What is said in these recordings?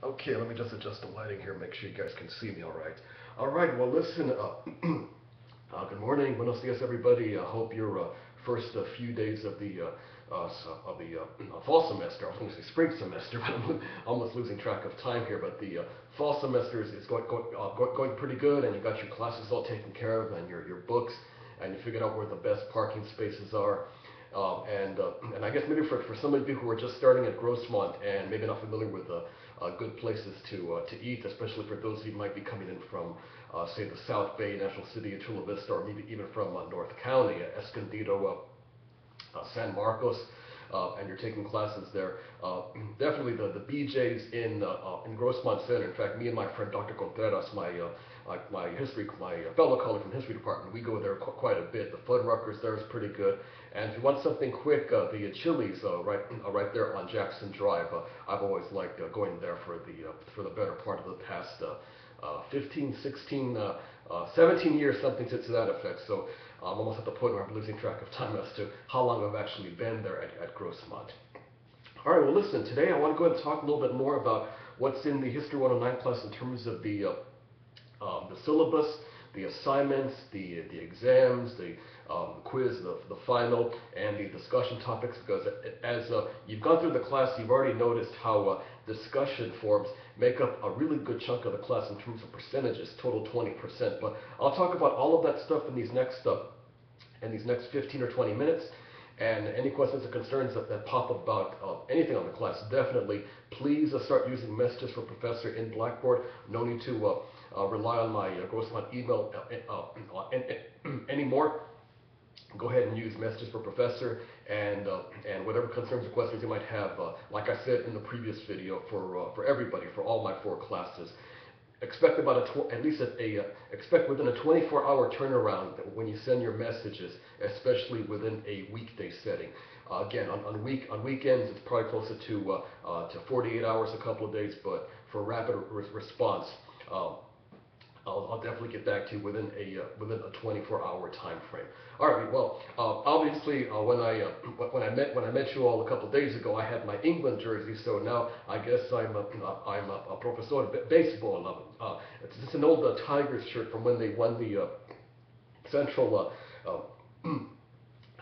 Okay, let me just adjust the lighting here, make sure you guys can see me all right. All right, well, listen, good morning, buenos dias, everybody. I hope your first few days of the fall semester, I was going to say spring semester, but I'm almost losing track of time here, but the fall semester is going pretty good, and you got your classes all taken care of, and your books, and you figured out where the best parking spaces are. And I guess maybe for some of you who are just starting at Grossmont and maybe not familiar with good places to eat, especially for those of you who might be coming in from, say, the South Bay, National City, Chula Vista, or maybe even from North County, Escondido, San Marcos, and you're taking classes there. Definitely the BJ's in Grossmont Center. In fact, me and my friend Dr. Contreras, my fellow colleague from the history department, we go there quite a bit. The Fuddruckers there is pretty good. And if you want something quick, the Chili's right there on Jackson Drive. I've always liked going there for the better part of the past 15, 16, 17 years, something to that effect. So I'm almost at the point where I'm losing track of time as to how long I've actually been there at Grossmont. All right, well, listen, today I want to go ahead and talk a little bit more about what's in the History 109 class in terms of the syllabus, the assignments, the exams, the quiz, the final, and the discussion topics, because as you've gone through the class, you've already noticed how discussion forms make up a really good chunk of the class in terms of percentages, total 20%. But I'll talk about all of that stuff in these next 15 or 20 minutes. And any questions or concerns that pop up about anything on the class, definitely please start using messages for Professor in Blackboard. No need to rely on my Grossmont email anymore. Go ahead and use messages for Professor, and whatever concerns or questions you might have, like I said in the previous video, for everybody, for all my 4 classes. Expect about expect within a 24-hour turnaround when you send your messages, especially within a weekday setting. Again, on weekends it's probably closer to 48 hours, a couple of days, but for rapid response, I'll definitely get back to you within a 24-hour time frame. All right. Well, obviously, when I met you all a couple of days ago, I had my England jersey. So now I guess I'm a professor baseball. It's an old Tigers shirt from when they won the Central.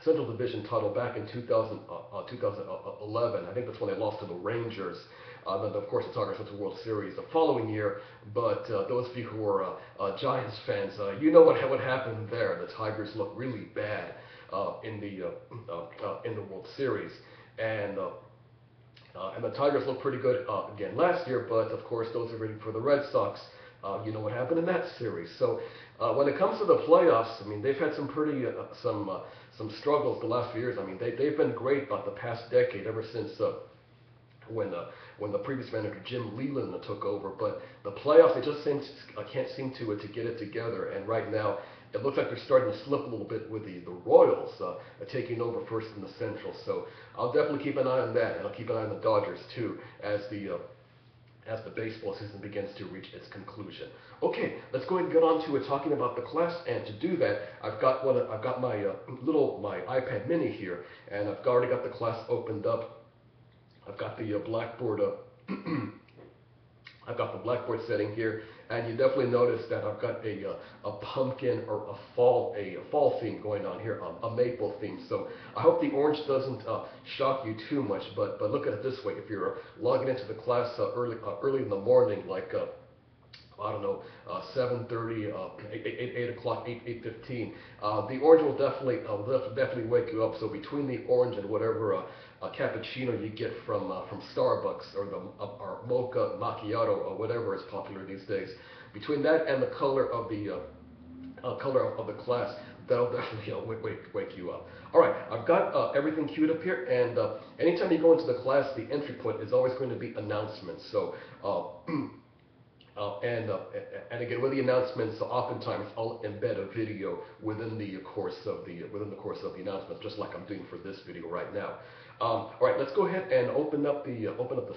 Central Division title back in 2011. I think that's when they lost to the Rangers. Then, of course, the Tigers went to the World Series the following year. But those of you who are Giants fans, you know what happened there. The Tigers looked really bad in the World Series, and the Tigers looked pretty good again last year. But of course, those are rooting for the Red Sox. You know what happened in that series. So when it comes to the playoffs, I mean, they've had some some struggles the last few years. I mean, they've been great about the past decade, ever since when the previous manager Jim Leland took over. But the playoffs, they just can't seem to get it together. And right now, it looks like they're starting to slip a little bit with the Royals taking over first in the Central. So I'll definitely keep an eye on that, and I'll keep an eye on the Dodgers too as the baseball season begins to reach its conclusion. Okay, let's go ahead and get on to talking about the class. And to do that, I've got my my iPad Mini here, and I've already got the class opened up. I've got the Blackboard I've got the Blackboard setting here, and you definitely notice that I've got a pumpkin or a fall theme going on here, a maple theme. So I hope the orange doesn't shock you too much. But look at it this way: if you're logging into the class early in the morning, like I don't know, 7:30, 8 o'clock, 8:15. The orange will definitely wake you up. So between the orange and whatever cappuccino you get from Starbucks, or the or mocha macchiato, or whatever is popular these days, between that and the color of the class, that'll definitely wake you up. All right, I've got everything queued up here, and anytime you go into the class, the entry point is always going to be announcements. So. And again, with the announcements, oftentimes I'll embed a video within the course of the announcements, just like I'm doing for this video right now. All right, let's go ahead and open up the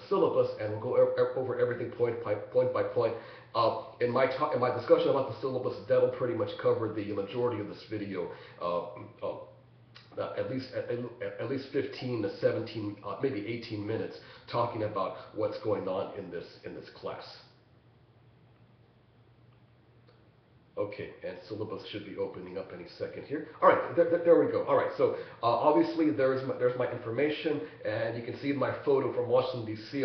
syllabus, and we'll go over everything point by point. In my discussion about the syllabus, that'll pretty much cover the majority of this video. at least 15 to 17, maybe 18 minutes talking about what's going on in this class. Okay, and syllabus should be opening up any second here. All right, there we go. All right, so obviously there's my information, and you can see my photo from Washington D.C.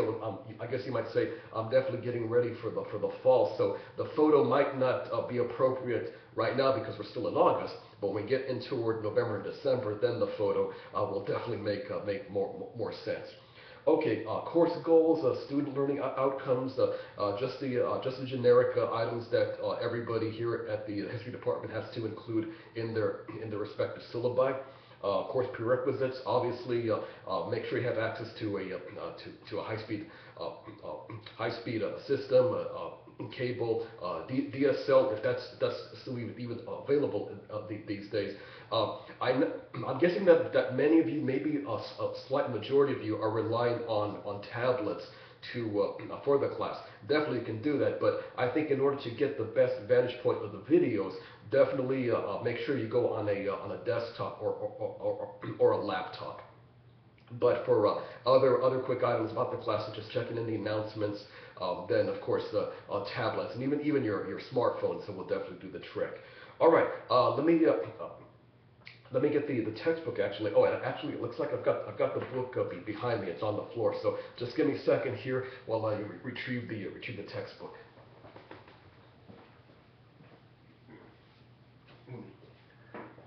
I guess you might say I'm definitely getting ready for the fall. So the photo might not be appropriate right now because we're still in August. But when we get into toward November and December, then the photo will definitely make more sense. Okay, course goals, student learning outcomes, just the generic items that everybody here at the history department has to include in their respective syllabi. Course prerequisites, obviously, make sure you have access to a high-speed system, cable, DSL, if that's still even available these days. I'm guessing that many of you, maybe a slight majority of you, are relying on tablets for the class. Definitely you can do that, but I think in order to get the best vantage point of the videos, definitely make sure you go on a desktop or a laptop. But for other quick items about the class, such as checking in the announcements, then of course the tablets and even your smartphones will definitely do the trick. All right, let me get the textbook actually. Oh, and actually it looks like I've got the book behind me. It's on the floor. So just give me a second here while I retrieve the textbook.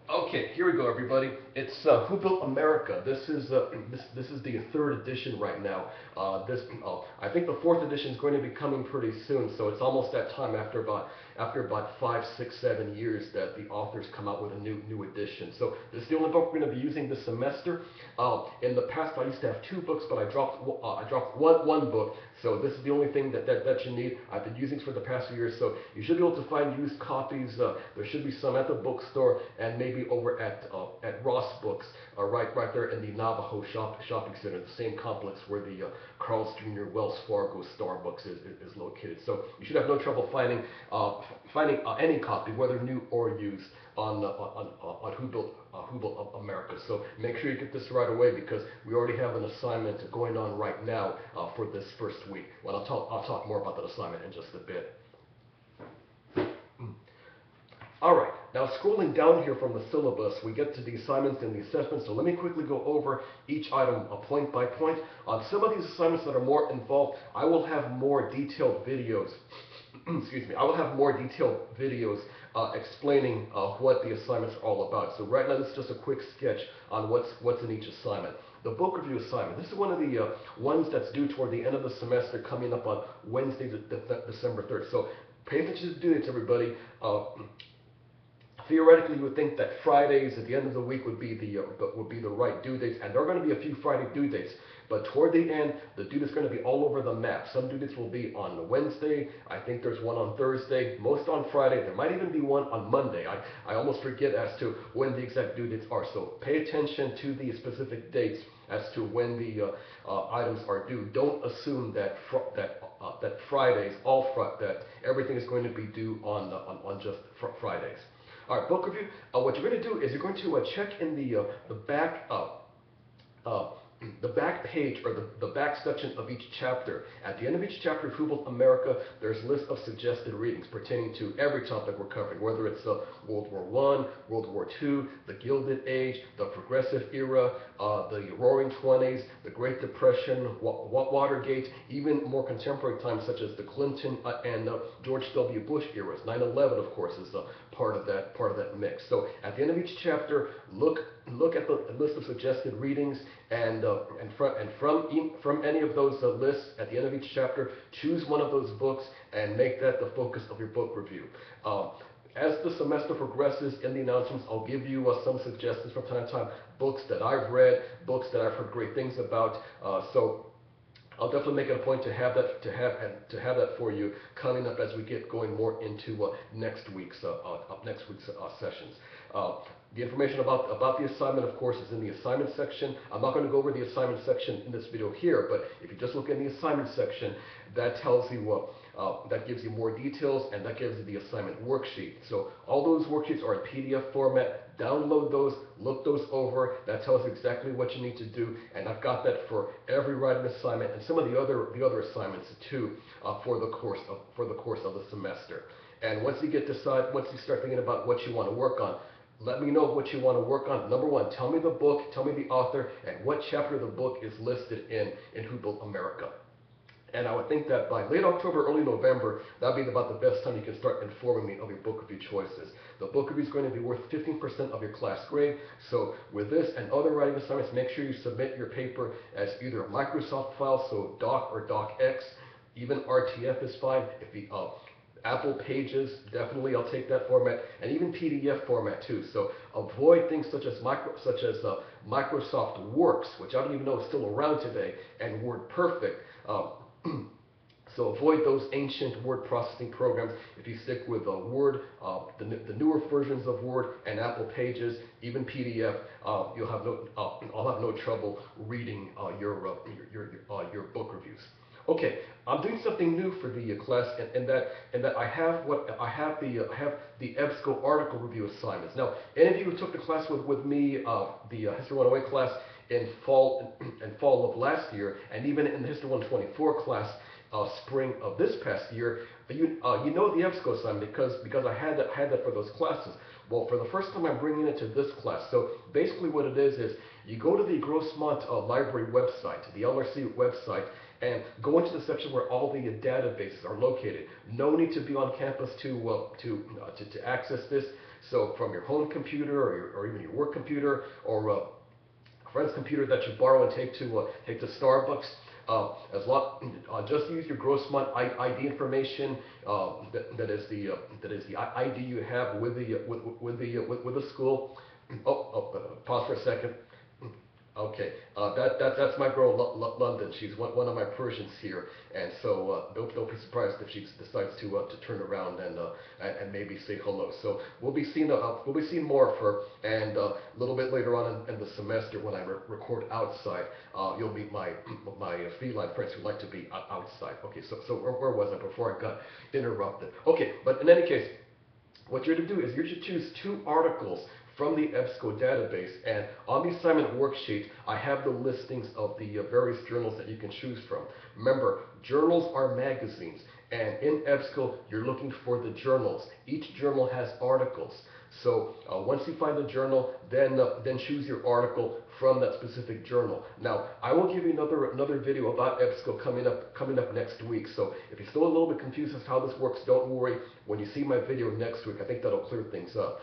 Okay, here we go, everybody. It's Who Built America. This is the third edition right now. I think the fourth edition is going to be coming pretty soon. So it's almost that time after about 5, 6, 7 years that the authors come out with a new edition. So this is the only book we're going to be using this semester. In the past, I used to have 2 books, but I dropped one book. So this is the only thing that you need. I've been using for the past few years. So you should be able to find used copies. There should be some at the bookstore and maybe over at Ross Books, right there in the Navajo shopping center, the same complex where the Carl's Jr. Wells Fargo Starbucks is located. So you should have no trouble finding any copy, whether new or used, on Who Built America. So make sure you get this right away because we already have an assignment going on right now for this first week. Well, I'll talk more about that assignment in just a bit. All right, now scrolling down here from the syllabus, we get to the assignments and the assessments. So let me quickly go over each item point by point. On some of these assignments that are more involved, I will have more detailed videos. Excuse me. I will have more detailed videos explaining what the assignments are all about. So right now, this is just a quick sketch on what's in each assignment. The book review assignment. This is one of the ones that's due toward the end of the semester, coming up on Wednesday, December 3rd. So pay attention to the due dates, everybody. Theoretically, you would think that Fridays at the end of the week would be the right due dates, and there are going to be a few Friday due dates. But toward the end, the due date's going to be all over the map. Some due dates will be on Wednesday. I think there's one on Thursday. Most on Friday. There might even be one on Monday. I almost forget as to when the exact due dates are. So pay attention to the specific dates as to when the items are due. Don't assume that Fridays, that everything is going to be due on just Fridays. All right, book review. What you're going to do is you're going to check in the back page or the back section of each chapter. At the end of each chapter of Who Built America, there's a list of suggested readings pertaining to every topic we're covering, whether it's World War I, World War II, the Gilded Age, the Progressive Era, the Roaring Twenties, the Great Depression, Watergate, even more contemporary times such as the Clinton and George W. Bush eras. 9/11, of course, is part of that mix. So at the end of each chapter, look at the list of suggested readings, and from any of those lists, at the end of each chapter, choose one of those books and make that the focus of your book review. As the semester progresses, in the announcements, I'll give you some suggestions from time to time, books that I've read, books that I've heard great things about. So I'll definitely make it a point to have that for you coming up as we get going more into next week's sessions. The information about the assignment, of course, is in the assignment section. I'm not going to go over the assignment section in this video here, but if you just look in the assignment section, that tells you that gives you more details, and that gives you the assignment worksheet. So all those worksheets are in PDF format. Download those, look those over. That tells you exactly what you need to do, and I've got that for every writing assignment and some of the other assignments too for the course of the semester. And once you start thinking about what you want to work on, let me know what you want to work on. Number one, tell me the book, tell me the author, and what chapter of the book is listed in Who Built America. And I would think that by late October, early November, that'd be about the best time you can start informing me of your book review choices. The book review is going to be worth 15% of your class grade. So with this and other writing assignments, make sure you submit your paper as either a Microsoft file, so Doc or DocX. Even RTF is fine. If the Apple Pages, definitely I'll take that format, and even PDF format too. So avoid things such as Microsoft Works, which I don't even know is still around today, and WordPerfect. So avoid those ancient word processing programs. If you stick with Word, the newer versions of Word and Apple Pages, even PDF, I'll have no trouble reading your book reviews. Okay, I'm doing something new for the class, in that I have the EBSCO article review assignments. Now, any of you who took the class with me, the History 108 class in fall of last year, and even in the History 124 class, spring of this past year, you know the EBSCO assignment because I had that for those classes. Well, for the first time, I'm bringing it to this class. So basically, what it is you go to the Grossmont Library website, the LRC website, and go into the section where all the databases are located. No need to be on campus to access this. So from your home computer or even your work computer or a friend's computer that you borrow and take to Starbucks. Just use your Grossmont ID information. That is the ID you have with the school. Pause for a second. Okay, that's my girl London. She's one of my Persians here, and so don't be surprised if she decides to turn around and maybe say hello. So we'll be seeing more of her, and a little bit later on in the semester when I record outside, you'll meet my feline friends who like to be outside. Okay, so where was I before I got interrupted? Okay, but in any case, what you're to do is you're to choose 2 articles from the EBSCO database, and on the assignment worksheet, I have the listings of the various journals that you can choose from. Remember, journals are magazines, and in EBSCO, you're looking for the journals. Each journal has articles. So once you find the journal, then choose your article from that specific journal. Now, I will give you another video about EBSCO coming up next week. So if you're still a little bit confused as to how this works, don't worry. When you see my video next week, I think that'll clear things up.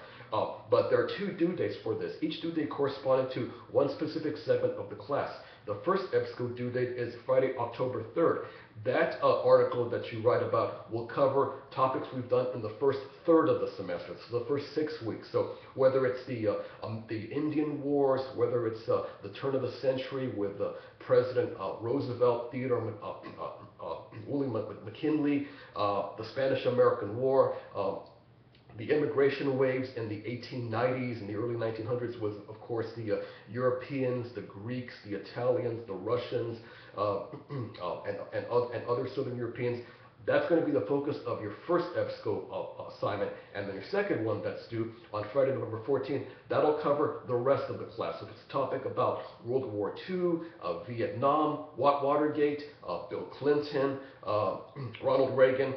But there are 2 due dates for this, each due date corresponding to one specific segment of the class. The first EBSCO due date is Friday, October 3rd. That article that you write about will cover topics we've done in the first third of the semester, so the first 6 weeks. So whether it's the Indian Wars, whether it's the turn of the century with President Roosevelt, Theodore William McKinley, the Spanish-American War, the immigration waves in the 1890s and the early 1900s was, of course, the Europeans, the Greeks, the Italians, the Russians, and other Southern Europeans. That's going to be the focus of your first EBSCO assignment, and then your second one that's due on Friday, November 14th, that'll cover the rest of the class. So if it's a topic about World War II, Vietnam, Watergate, Bill Clinton, Ronald Reagan,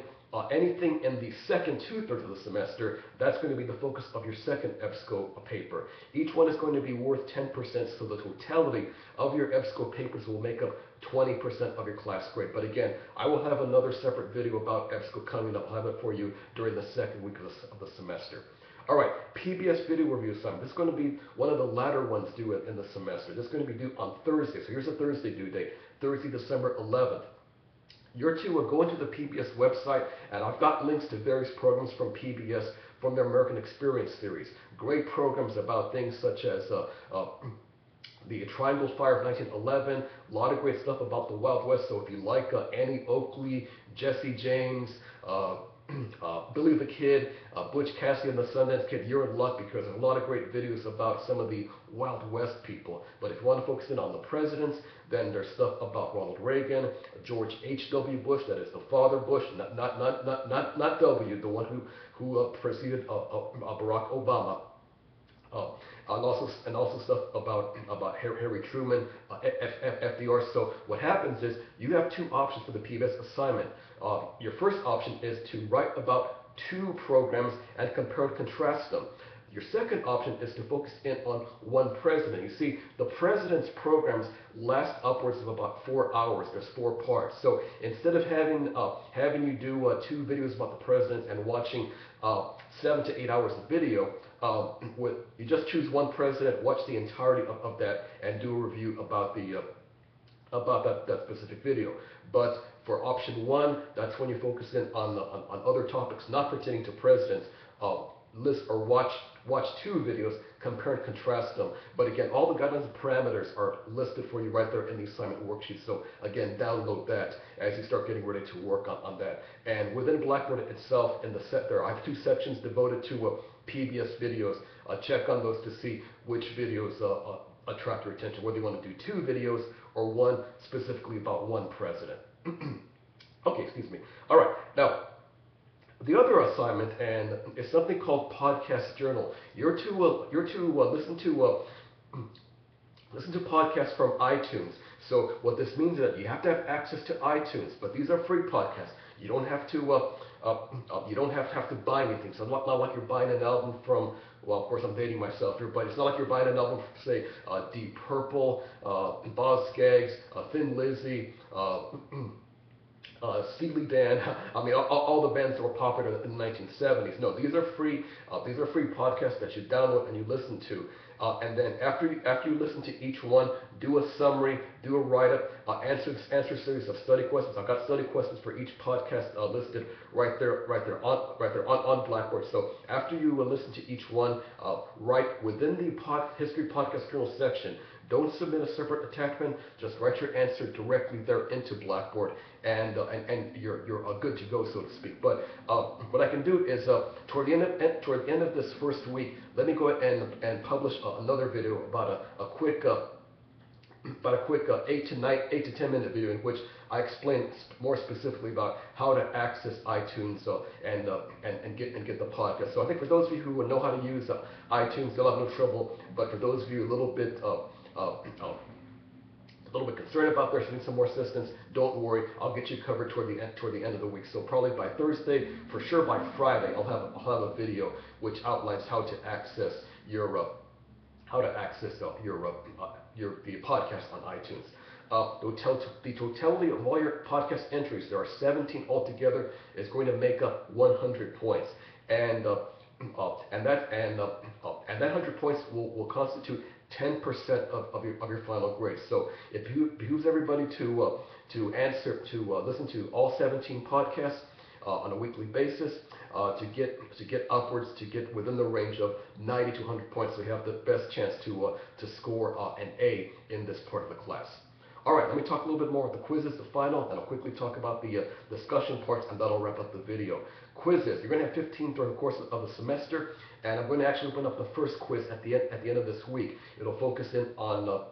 anything in the second 2/3 of the semester, that's going to be the focus of your second EBSCO paper. Each one is going to be worth 10%, so the totality of your EBSCO papers will make up 20% of your class grade. But again, I will have another separate video about EBSCO coming up. I'll have it for you during the second week of the semester. All right, PBS video review assignment. This is going to be one of the latter ones due in the semester. This is going to be due on Thursday. So here's a Thursday due date, Thursday, December 11th. You're to go into the PBS website, and I've got links to various programs from PBS from their American Experience series. Great programs about things such as the Triangle Fire of 1911, a lot of great stuff about the Wild West. So if you like Annie Oakley, Jesse James, Billy the Kid, Butch Cassidy and the Sundance Kid, you're in luck because there's a lot of great videos about some of the Wild West people. But if you want to focus in on the presidents, then there's stuff about Ronald Reagan, George H.W. Bush, that is the father Bush, not W, the one who preceded Barack Obama. Uh, and also stuff about Harry Truman, FDR. So what happens is you have two options for the PBS assignment. Your first option is to write about two programs and compare and contrast them. Your second option is to focus in on one president. You see, the president's programs last upwards of about 4 hours. There's 4 parts. So instead of having you do two videos about the presidents and watching 7 to 8 hours of video, you just choose one president, watch the entirety of that, and do a review about that specific video. But for option one, that's when you focus in on other topics not pertaining to presidents. List or watch two videos, compare and contrast them. But again, all the guidelines and parameters are listed for you right there in the assignment worksheet. So again, download that as you start getting ready to work on that. And within Blackboard itself, in the set there, I have two sections devoted to PBS videos. Check on those to see which videos attract your attention, whether you want to do two videos or one specifically about one president. Okay, excuse me. All right, now the other assignment and is something called podcast journal. You're to listen to podcasts from iTunes. So what this means is that you have to have access to iTunes, but these are free podcasts. You don't have to buy anything. So not like you're buying an album from. Well, of course, I'm dating myself here, but it's not like you're buying an album from, say, Deep Purple, Boz Scaggs, Thin Lizzy. Steely Dan, I mean, all the bands that were popular in the 1970s. No, these are free. These are free podcasts that you download and you listen to. And then after you listen to each one, do a summary, do a write-up, answer a series of study questions. I've got study questions for each podcast listed right there on Blackboard. So after you listen to each one, write within the History Podcast Journal section. Don't submit a separate attachment. Just write your answer directly there into Blackboard, and you're good to go, so to speak. But what I can do is toward the end of this first week, let me go ahead and publish another video about a quick 8 to 10 minute video in which I explain more specifically about how to access iTunes and get the podcast. So I think for those of you who know how to use iTunes, they'll have no trouble. But for those of you a little bit concerned about this, need some more assistance, don't worry. I'll get you covered toward the end of the week. So probably by Thursday, for sure by Friday, I'll have a video which outlines how to access the podcast on iTunes. The totality of all your podcast entries, there are 17 altogether, is going to make up 100 points, and that 100 points will constitute 10% of your final grade. So it behooves everybody to listen to all 17 podcasts on a weekly basis to get within the range of 90 to 100 points, so you have the best chance to score an A in this part of the class. All right, let me talk a little bit more about the quizzes, the final, and I'll quickly talk about the discussion parts, and that'll wrap up the video. Quizzes, you're going to have 15 during the course of the semester, and I'm going to actually open up the first quiz at the end of this week. It'll focus in on the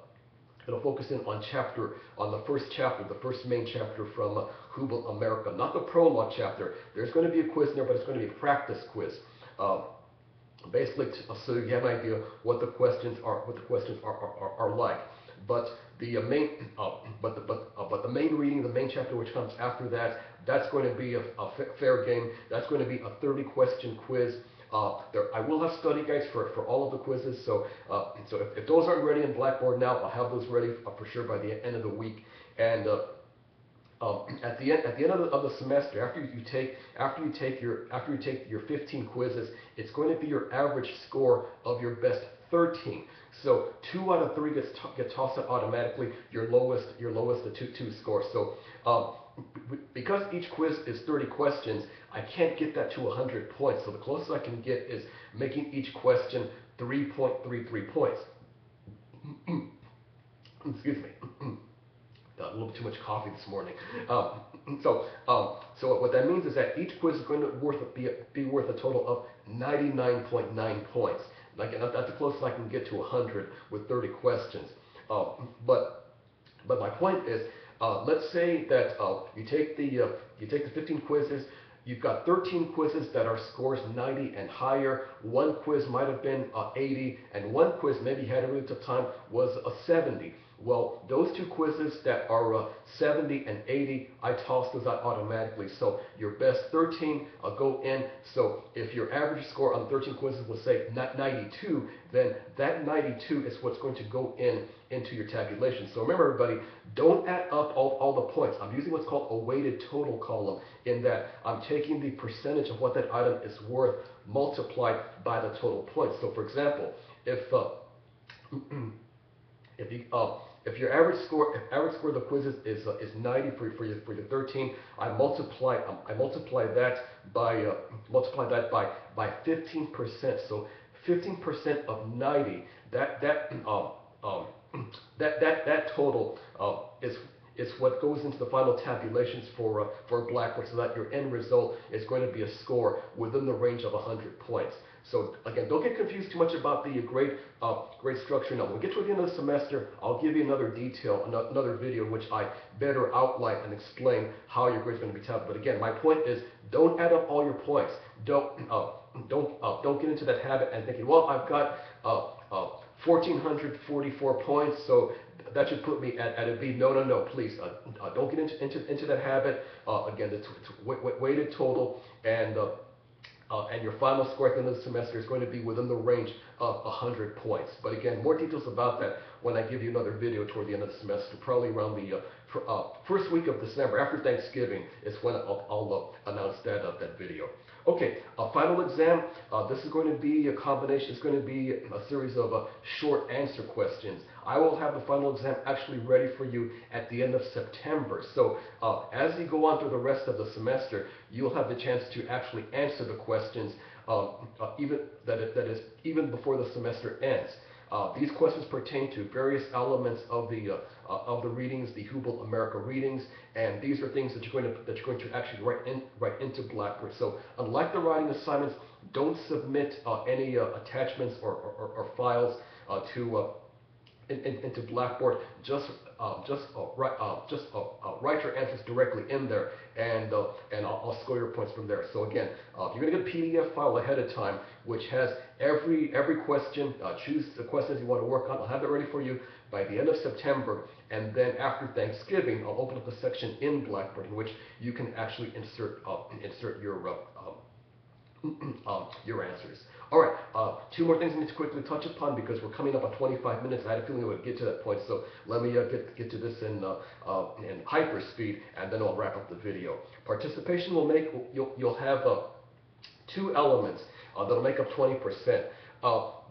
first chapter, the first main chapter from Who Built America, not the prologue chapter. There's going to be a quiz in there, but it's going to be a practice quiz. Basically, so you have an idea what the questions are like. But the main reading, the main chapter which comes after that, that's going to be a fair game. That's going to be a 30-question quiz. I will have study guides for all of the quizzes, so if those aren't ready in Blackboard now, I'll have those ready for sure by the end of the week. And at the end of the semester, after you take your 15 quizzes, it's going to be your average score of your best 13. So 2 out of 3 get tossed out automatically. Your lowest a 2 score. So because each quiz is 30 questions, I can't get that to 100 points. So the closest I can get is making each question 3.33 points. Excuse me. a little bit too much coffee this morning. So what that means is that each quiz is going to be worth a total of 99.9 points. Again, that's the closest I can get to 100 with 30 questions. Uh, but but my point is, let's say that you take the 15 quizzes. You've got 13 quizzes that are scores 90 and higher. One quiz might have been 80, and one quiz maybe you had a really tough time was a 70. Well, those two quizzes that are 70 and 80, I toss those out automatically. So your best 13 go in. So if your average score on 13 quizzes was say 92, then that 92 is what's going to go into your tabulation. So remember, everybody, don't add up all the points. I'm using what's called a weighted total column, in that I'm taking the percentage of what that item is worth multiplied by the total points. So for example, if your average score of the quizzes is 90 for your 13, I multiply that by 15%. So 15% of 90, um, that total is what goes into the final tabulations for Blackboard, so that your end result is going to be a score within the range of 100 points. So again, don't get confused too much about the grade structure. Now, when we get to the end of the semester, I'll give you another video in which I better outline and explain how your grades are going to be tabulated. But again, my point is, don't add up all your points. Don't get into that habit and thinking, well, I've got 1,444 points, so that should put me at a B. No, please, don't get into that habit. Again, it's weighted total, and your final score at the end of the semester is going to be within the range of 100 points. But again, more details about that when I give you another video toward the end of the semester, probably around the first week of December, after Thanksgiving, is when I'll announce that video. Okay, a final exam. This is going to be a combination. It's going to be a series of short answer questions. I will have the final exam actually ready for you at the end of September. So as you go on through the rest of the semester, you'll have the chance to actually answer the questions, even before the semester ends. These questions pertain to various elements of the readings, the Hubel America readings, and these are things that you're going to actually write into Blackboard. So unlike the writing assignments, don't submit any attachments or files into Blackboard. Just write your answers directly in there, and I'll score your points from there. So again, you're going to get a PDF file ahead of time, which has every question. Choose the questions you want to work on. I'll have that ready for you by the end of September, and then after Thanksgiving, I'll open up a section in Blackboard in which you can actually insert your answers. All right, two more things I need to quickly touch upon because we're coming up on 25 minutes. I had a feeling we would get to that point, so let me get to this in hyper speed, and then I'll wrap up the video. Participation you'll have two elements that'll make up 20%.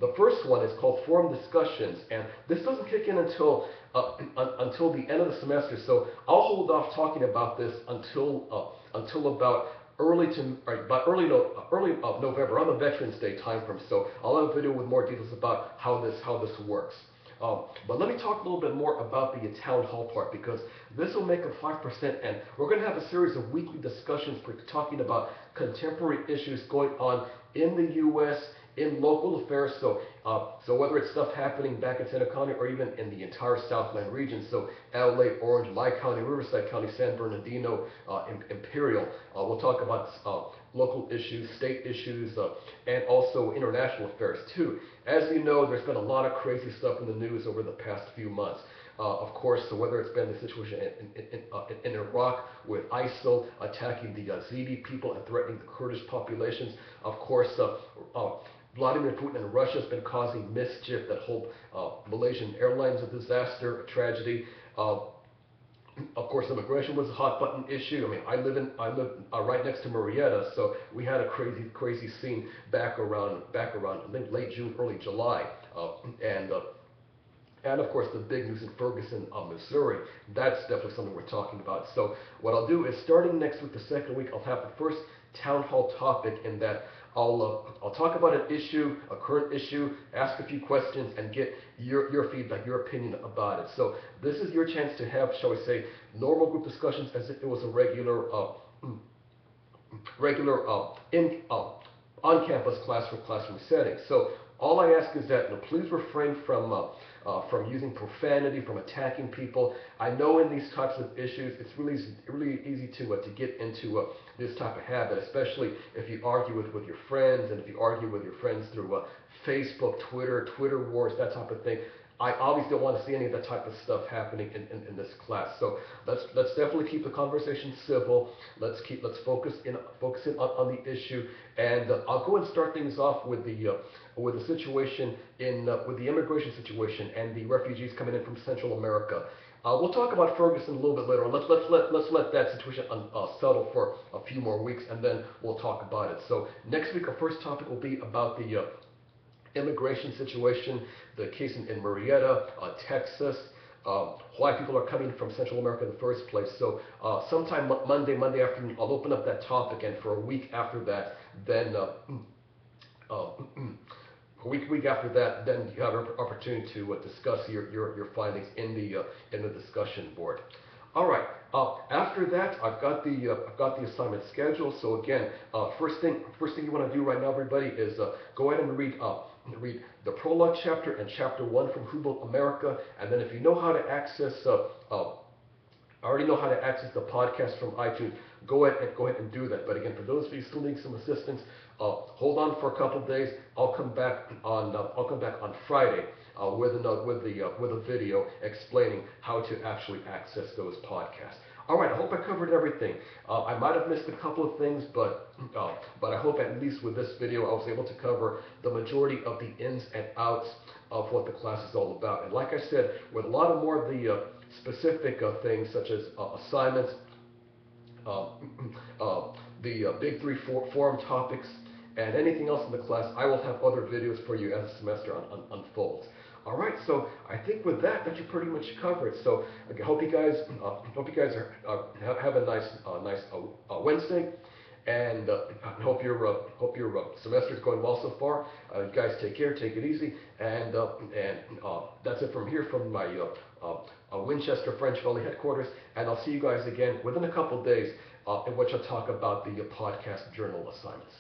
The first one is called forum discussions, and this doesn't kick in until the end of the semester. So I'll hold off talking about this until about early November, on the Veterans Day timeframe. So I'll have a video with more details about how this works. But let me talk a little bit more about the town hall part, because this will make up 5%, and we're going to have a series of weekly discussions talking about contemporary issues going on in the U.S., in local affairs, so whether it's stuff happening back in Santa County or even in the entire Southland region, so LA, Orange, my county, Riverside County, San Bernardino, Imperial. We'll talk about local issues, state issues, and also international affairs too. As you know, there's been a lot of crazy stuff in the news over the past few months. Of course, so whether it's been the situation in Iraq with ISIL attacking the Yazidi people and threatening the Kurdish populations, of course, Vladimir Putin and Russia has been causing mischief. That whole Malaysian Airlines a disaster, a tragedy. Of course, immigration was a hot button issue. I mean, I live right next to Marietta, so we had a crazy scene back around I think late June, early July, and of course the big news in Ferguson, Missouri. That's definitely something we're talking about. So what I'll do is, starting next week, the second week, I'll have the first town hall topic in that I'll talk about an issue, a current issue, ask a few questions, and get your feedback, your opinion about it. So this is your chance to have, shall we say, normal group discussions as if it was a regular on-campus classroom setting. So all I ask is that please refrain from using profanity, from attacking people. I know in these types of issues, it's really easy to get into this type of habit, especially if you argue with your friends, and if you argue with your friends through Facebook, Twitter wars, that type of thing. I obviously don't want to see any of that type of stuff happening in this class. So let's definitely keep the conversation civil. Let's focus in on the issue, and I'll go and start things off with the situation with the immigration situation and the refugees coming in from Central America. We'll talk about Ferguson a little bit later on. Let's let that situation settle for a few more weeks, and then we'll talk about it. So next week, our first topic will be about the immigration situation, the case in Marietta, Texas, why people are coming from Central America in the first place. So sometime Monday afternoon, I'll open up that topic, and for a week after that, then a week after that, then you have an opportunity to discuss your findings in the discussion board. All right. After that, I've got the assignment schedule. So again, first thing you want to do right now, everybody, is go ahead and read the prologue chapter and chapter 1 from Who Built America, and then if you know how to access I already know how to access the podcast from iTunes. Go ahead and do that. But again, for those of you still need some assistance, hold on for a couple of days. I'll come back on Friday with a video explaining how to actually access those podcasts. All right, I hope I covered everything. I might have missed a couple of things, but I hope at least with this video I was able to cover the majority of the ins and outs of what the class is all about. And like I said, with a lot of more of the specific things such as assignments, the Big Three forum topics, and anything else in the class, I will have other videos for you as the semester unfolds. All right, so I think with that you pretty much covered. So I hope you guys have a nice Wednesday, and hope your semester is going well so far. You guys take care, take it easy, and that's it from here from my Winchester French Valley headquarters, and I'll see you guys again within a couple of days in which I'll talk about the podcast journal assignments.